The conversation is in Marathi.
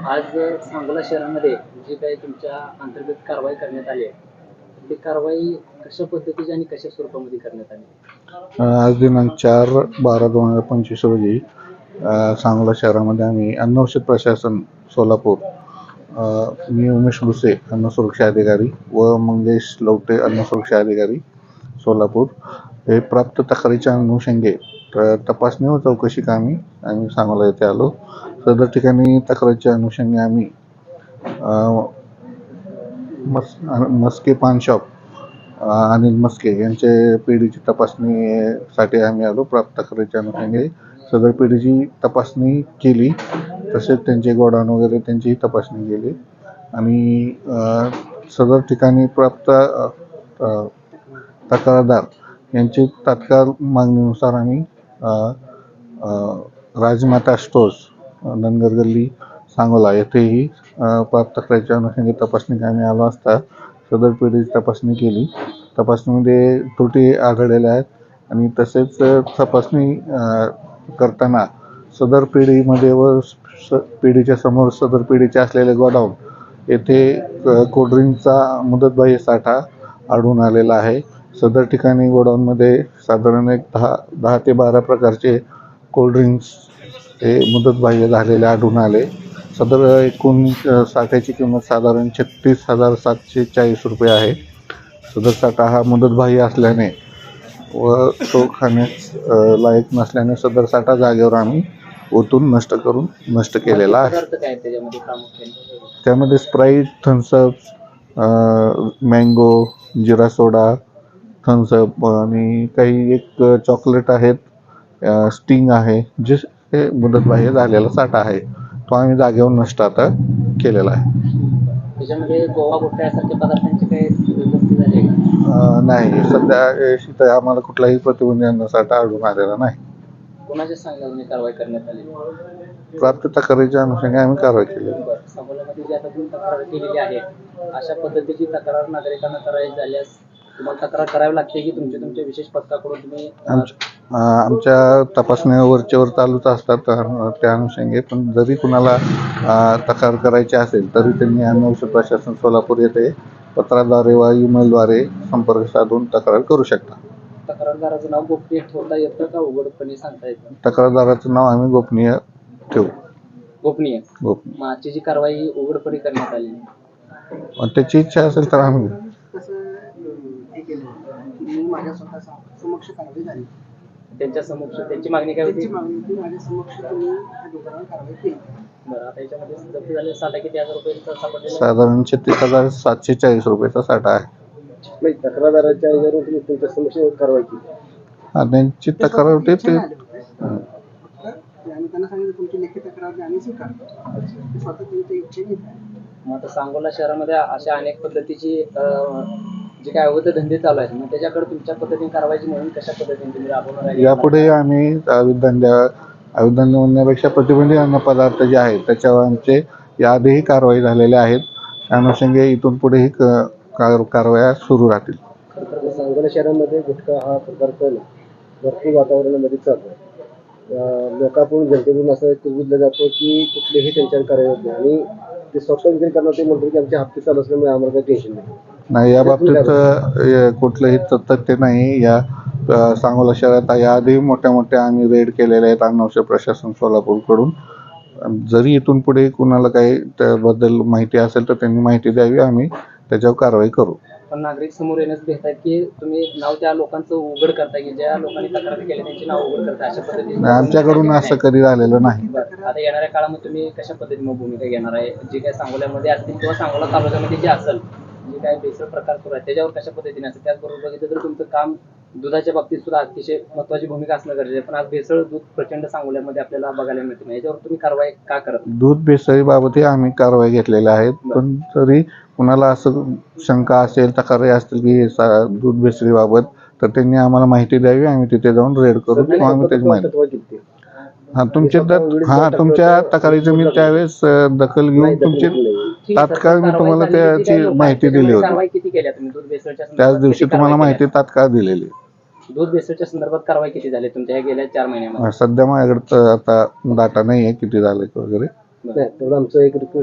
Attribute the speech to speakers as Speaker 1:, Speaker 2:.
Speaker 1: आज सांगोला शहरामध्ये जी काही तुमच्या अंतर्गत कारवाई करण्यात आली आहे, ती कारवाई कशा पद्धतीची आणि कशा स्वरूपामध्ये करण्यात आली?
Speaker 2: आज दिनांक 4/12/2025 रोजी सांगोला शहरामध्ये आम्ही अन्न औषध प्रशासन सोलापूर, मी उमेश भुसे अन्न सुरक्षा अधिकारी व मंगेश लवटे अन्न सुरक्षा अधिकारी सोलापूर हे प्राप्त तक्रारीच्या अनुषंगे तपासणी व चौकशी कामी आम्ही सांगोला येथे आलो. सदर ठिकाणी तक्रारीच्या अनुषंगे आम्ही मस्के पान शॉप अनिल मस्के यांचे पिढीची तपासणीसाठी आम्ही आलो. प्राप्त तक्रारीच्या अनुषंगे सदर पिढीची तपासणी केली, तसेच त्यांचे गोडाऊन वगैरे त्यांचीही तपासणी केली आणि सदर ठिकाणी प्राप्त तक्रारदार यांची तात्काळ मागणीनुसार आम्ही राजमाता स्टोर्स धनगर गल्ली सांगोला येथेही प्राप्त तक्रारीच्या अनुषंगे तपासणी कामी आलो असता सदर पिढीची तपासणी केली. तपासणीमध्ये त्रुटी आढळलेल्या आहेत आणि तसेच तपासणी करताना सदर पिढीमध्ये व पिढीच्या समोर सदर पिढीचे असलेले गोडाऊन येथे कोल्ड्रिंकचा मुदतबाह्य साठा आढळून आलेला आहे. सदर ठिकाणी गोडाऊनमध्ये साधारण एक 10 ते 12 प्रकारचे कोल्ड्रिंक्स हे मुदतबाह्य झालेले आढळून आले. सदर एकूण साठ्याची किंमत साधारण 36,740 रुपये आहे. सदर साठा हा मुदतबाह्य असल्याने व तो खाण्यास लायक नसल्याने सदर साठा जागेवर आम्ही ओतून नष्ट केलेला आहे. त्यामध्ये स्प्राईट, थम्सअप, मँगो, जिरा सोडा, थम्सअप आणि काही एक चॉकलेट आहेत, स्टिंग आहे, जे हे मुदतबाह्य झालेला साठा आहे. तो आम्ही जागेवर नष्ट आता केलेला आहे.
Speaker 1: त्याच्यामध्ये गोवा गुटखा यासारख्या पदार्थांची काही दुरुस्ती झाली आहे का?
Speaker 2: नाही, सध्या आम्हाला कुठलाही प्रतिबंध साठा आढळून आलेला नाही.
Speaker 1: कोणाच्या सांगण्याने कारवाई करण्यात आली?
Speaker 2: प्राप्त तक्रारीच्या अनुषंगाने आम्ही कारवाई केली.
Speaker 1: सांगोल्यामध्ये जी आता तुम्ही तक्रार केलेली आहे, अशा पद्धतीची तक्रार नागरिकांना करायची झाल्यास तुम्हाला तक्रार करावी लागते की तुमच्या विशेष पथकाकडून तुम्ही?
Speaker 2: आमच्या तपासण्या वरचेवर चालूच असतात त्या अनुषंगे, पण जरी कुणाला तक्रार करायची असेल तरी त्यांनी अन्न औषध प्रशासन सोलापूर येथे पत्राद्वारे वा ईमेलद्वारे संपर्क साधून तक्रार करू शकता.
Speaker 1: तक्रारदाराचं नाव गोपनीय ठेवता येतं का उघडपणे सांगता येतं?
Speaker 2: तक्रारदाराचं नाव आम्ही गोपनीय ठेवू.
Speaker 1: गोपनीय. आजची जी कारवाई उघडपणे करण्यात आली,
Speaker 2: त्याची इच्छा असेल तर आम्ही
Speaker 1: माझ्या स्वतः समक्ष कारवाई झाली. त्यांच्या समक्ष त्यांची मागणी काय होती? माझ्या समक्ष तुम्ही दुकानावर कारवाई केली. बरं, आता याच्यामध्ये जप्त झालेला साठा किती हजार रुपयाचा सापडलेला?
Speaker 2: साधारण 36,740 रुपयाचा साठा आहे.
Speaker 1: तक्रारदाराच्या याच्यावर तुम्ही तुमच्या समक्ष कारवाई केली?
Speaker 2: त्यांची तक्रार होती ते
Speaker 1: त्यांना सांगितलं तुमची लेखी तक्रार आम्ही स्वीकारतो. स्वतः तुमच्या इच्छेने. मग आता सांगोला शहरामध्ये अशा अनेक पद्धतीची जे काय अवैध धंदे चालू आहेत, मग त्याच्याकडे तुमच्या पद्धतीने कारवाईची म्हणून कशा पद्धतीने तुम्ही राबवणार आहे?
Speaker 2: यापुढे आम्ही अवैध धंदे म्हणण्यापेक्षा प्रतिबंधित अन्न पदार्थ जे आहेत त्याच्यावर आमचे याआधीही कारवाई झालेल्या आहेत. त्या अनुषंगे इथून पुढेही कारवाया सुरू राहतील.
Speaker 1: सांगोला शहरामध्ये गुटखा हा पदार्थ भरपूर वातावरणामध्ये चालतो. लोकांकडून जनतेकडून असं कुजलं जातं की कुठलीही त्यांच्यावर कारवाई होत नाही आणि ते स्वतः विक्री करणार ते म्हणतात की आमच्या हप्ते चालू असल्यामुळे आम्हाला काही टेन्शन
Speaker 2: नाही. या बाबतीत कुठलंही तथ्य नाही. या सांगोला शहरात याआधी मोठ्या आम्ही रेड केलेल्या आहेत अन्न औषध प्रशासन सोलापूरकडून. जरी इथून पुढे कुणाला काही त्याबद्दल माहिती असेल तर त्यांनी माहिती द्यावी, आम्ही त्याच्यावर कारवाई करू. पण
Speaker 1: नागरिक समोर येण्यास भेटतात की तुम्ही नाव त्या लोकांचं उघड करताय की ज्या लोकांनी तक्रार केली त्यांची नाव उघड करताय, अशा पद्धतीने?
Speaker 2: आमच्याकडून असं कधी झालेलं नाही.
Speaker 1: आता येणाऱ्या काळामध्ये तुम्ही कशा पद्धतीने भूमिका घेणार आहे? जे काही सांगोल्यामध्ये असतील किंवा सांगोला तालुक्यामध्ये जे असेल जे काही भेसळ प्रकार सुरू आहे त्याच्यावर कशा पद्धतीने असेल? त्याचबरोबर बघितलं तर तुमचं काम दुधाच्या बाबतीत सुद्धा अतिशय महत्त्वाची भूमिका असणं गरजेचं आहे, पण आज भेसळ दूध प्रचंड सांगोल्यामध्ये आपल्याला बघायला मिळते नाही. याच्यावर तुम्ही कारवाई का करत?
Speaker 2: दूध भेसळीबाबतही आम्ही कारवाई घेतलेल्या आहेत, पण तरी कुणाला असं शंका असेल, तक्रारी असतील की दूध भेसळीबाबत तर त्यांनी आम्हाला माहिती द्यावी, आम्ही तिथे जाऊन रेड करू किंवा आम्ही त्याची माहिती. तुमच्या तक्रारीची मी त्यावेळेस दखल घेऊन तुमची तात्काळ मी तुम्हाला त्याची माहिती दिली होती. त्याच दिवशी तुम्हाला माहिती तात्काळ दिलेली.
Speaker 1: दूध भेसळच्या संदर्भात कारवाई किती झाली तुमच्या गेल्या 4 महिन्यामध्ये?
Speaker 2: सध्या माझ्याकडे आता डाटा नाही आहे किती झाले वगैरे.
Speaker 1: बरं.
Speaker 3: नाही तेवढं आमचं एक रिक्वेस्ट